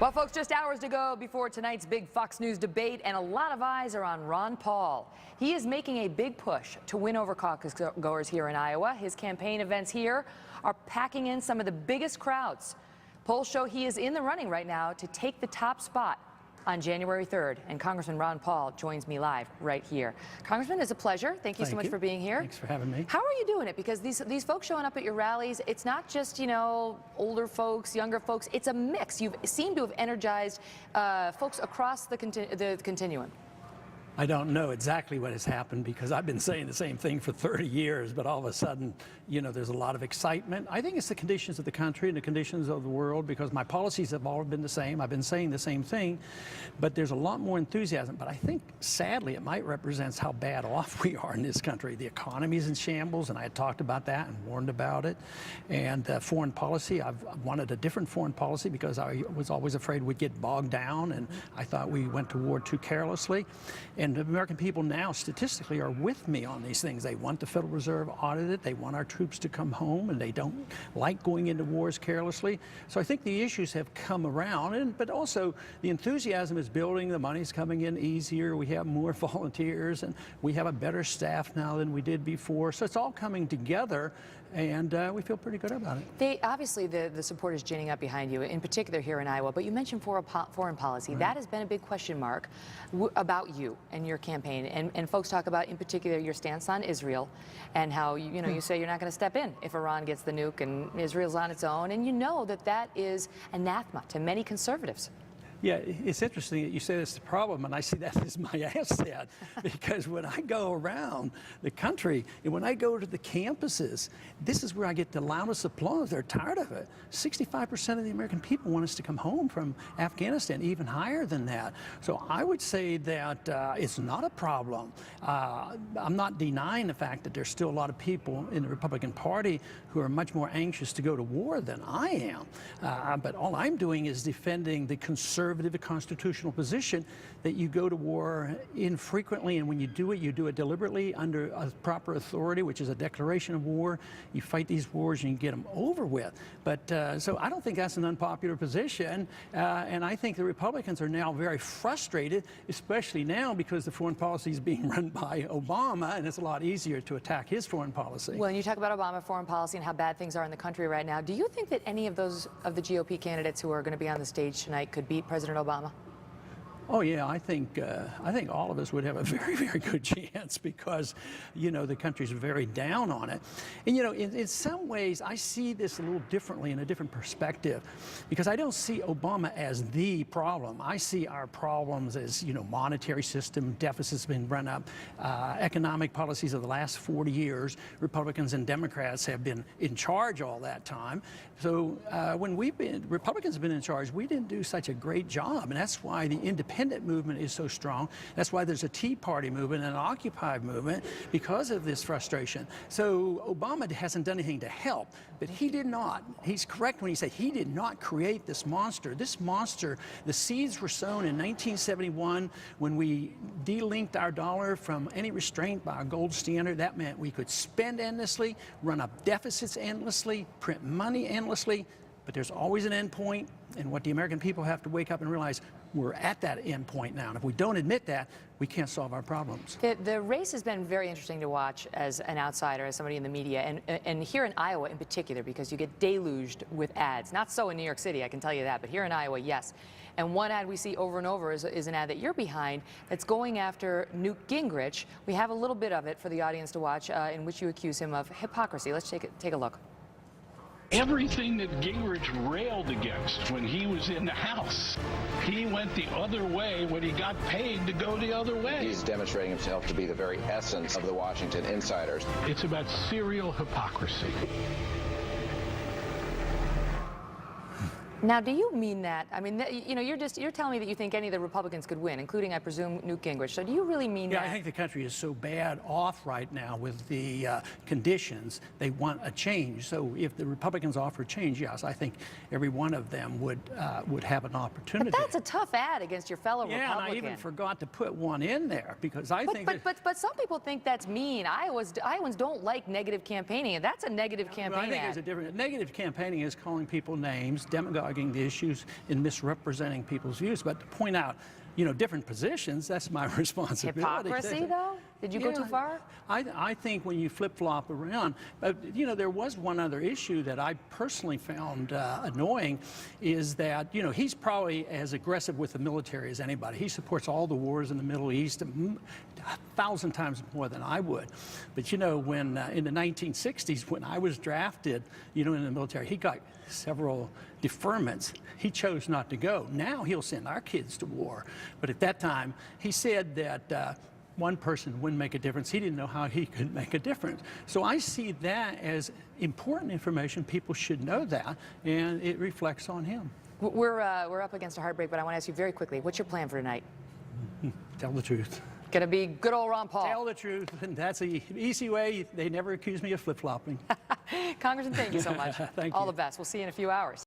Well, folks, just hours to go before tonight's big Fox News debate, and a lot of eyes are on Ron Paul. He is making a big push to win over caucus goers here in Iowa. His campaign events here are packing in some of the biggest crowds. Polls show he is in the running right now to take the top spot on January 3rd, and Congressman Ron Paul joins me live right here. Congressman, it's a pleasure. Thank you so much for being here. Thanks for having me. How are you doing it? Because these folks showing up at your rallies, it's not just, you know, older folks, younger folks. It's a mix. You seem to have energized folks across the continuum. I don't know exactly what has happened because I've been saying the same thing for 30 years, but all of a sudden, you know, there's a lot of excitement. I think it's the conditions of the country and the conditions of the world because my policies have all been the same. I've been saying the same thing, but there's a lot more enthusiasm. But I think, sadly, it might represent how bad off we are in this country. The economy is in shambles, and I had talked about that and warned about it. And foreign policy, I've wanted a different foreign policy because I was always afraid we'd get bogged down, and I thought we went to war too carelessly. And the American people now, statistically, are with me on these things. They want the Federal Reserve audited. They want our troops to come home, and they don't like going into wars carelessly. So I think the issues have come around, but also the enthusiasm is building. The money's coming in easier. We have more volunteers, and we have a better staff now than we did before. So it's all coming together, and we feel pretty good about it. Obviously, the support is ginning up behind you, in particular here in Iowa, but you mentioned foreign policy. Right. That has been a big question mark about you and your campaign. And folks talk about, in particular, your stance on Israel and how, you know, you say you're not going to step in if Iran gets the nuke and Israel's on its own. And you know that that is anathema to many conservatives. Yeah, it's interesting that you say that's the problem, and I see that as my asset, because when I go around the country and when I go to the campuses, this is where I get the loudest applause. They're tired of it. 65% of the American people want us to come home from Afghanistan, even higher than that. So I would say that it's not a problem. I'm not denying the fact that there's still a lot of people in the Republican Party who are much more anxious to go to war than I am. But all I'm doing is defending the conservative constitutional position that you go to war infrequently, and when you do it deliberately under a proper authority, which is a declaration of war. You fight these wars and you get them over with. But so I don't think that's an unpopular position, and I think the Republicans are now very frustrated, especially now because the foreign policy is being run by Obama, and it's a lot easier to attack his foreign policy. Well, you talk about Obama foreign policy and how bad things are in the country right now. Do you think that any of the GOP candidates who are going to be on the stage tonight could beat President Obama? Oh yeah, I think all of us would have a very, very good chance because, you know, the country's very down on it. And, you know, in some ways, I see this a little differently, in a different perspective, because I don't see Obama as the problem. I see our problems as, you know, monetary system, deficits been run up, economic policies of the last 40 years. Republicans and Democrats have been in charge all that time. So when Republicans have been in charge, we didn't do such a great job, and that's why the independent movement is so strong. That's why there's a Tea Party movement and an Occupy movement, because of this frustration. So Obama hasn't done anything to help, but he did not. He's correct when he said he did not create this monster. This monster, the seeds were sown in 1971 when we delinked our dollar from any restraint by a gold standard. That meant we could spend endlessly, run up deficits endlessly, print money endlessly, but there's always an end point, and what the American people have to wake up and realize, we're at that end point now, and if we don't admit that, we can't solve our problems. The race has been very interesting to watch as an outsider, as somebody in the media, and here in Iowa in particular, because you get deluged with ads. Not so in New York City, I can tell you that, but here in Iowa, yes. And one ad we see over and over is an ad that you're behind that's going after Newt Gingrich. We have a little bit of it for the audience to watch, in which you accuse him of hypocrisy. Let's take a look. Everything that Gingrich railed against when he was in the House, he went the other way when he got paid to go the other way. He's demonstrating himself to be the very essence of the Washington insiders. It's about serial hypocrisy. Now, do you mean that? I mean, you know, you're telling me that you think any of the Republicans could win, including, I presume, Newt Gingrich. So do you really mean that? Yeah, I think the country is so bad off right now with the conditions. They want a change. So if the Republicans offer change, yes, I think every one of them would have an opportunity. But that's a tough ad against your fellow Republican. Yeah, and I even forgot to put one in there because I think. But some people think that's mean. Iowans don't like negative campaigning, and that's a negative campaign I think ad. there's a difference. Negative campaigning is calling people names, demagoguing dogging the issues and misrepresenting people's views. But to point out, different positions, that's my responsibility. Hypocrisy, though? Did you go too far? I think when you flip-flop around, there was one other issue that I personally found annoying, is that, he's probably as aggressive with the military as anybody. He supports all the wars in the Middle East 1,000 times more than I would. But, when in the 1960s, when I was drafted, in the military, he got several deferments. He chose not to go. Now he'll send our kids to war. But at that time, he said that one person wouldn't make a difference. He didn't know how he could make a difference. So I see that as important information. People should know that, and it reflects on him. We're up against a hard break, but I want to ask you very quickly, what's your plan for tonight? Tell the truth. Gonna be good old Ron Paul. Tell the truth, and that's the easy way. They never accuse me of flip-flopping. Congressman, thank you so much. Thank you. All the best. We'll see you in a few hours.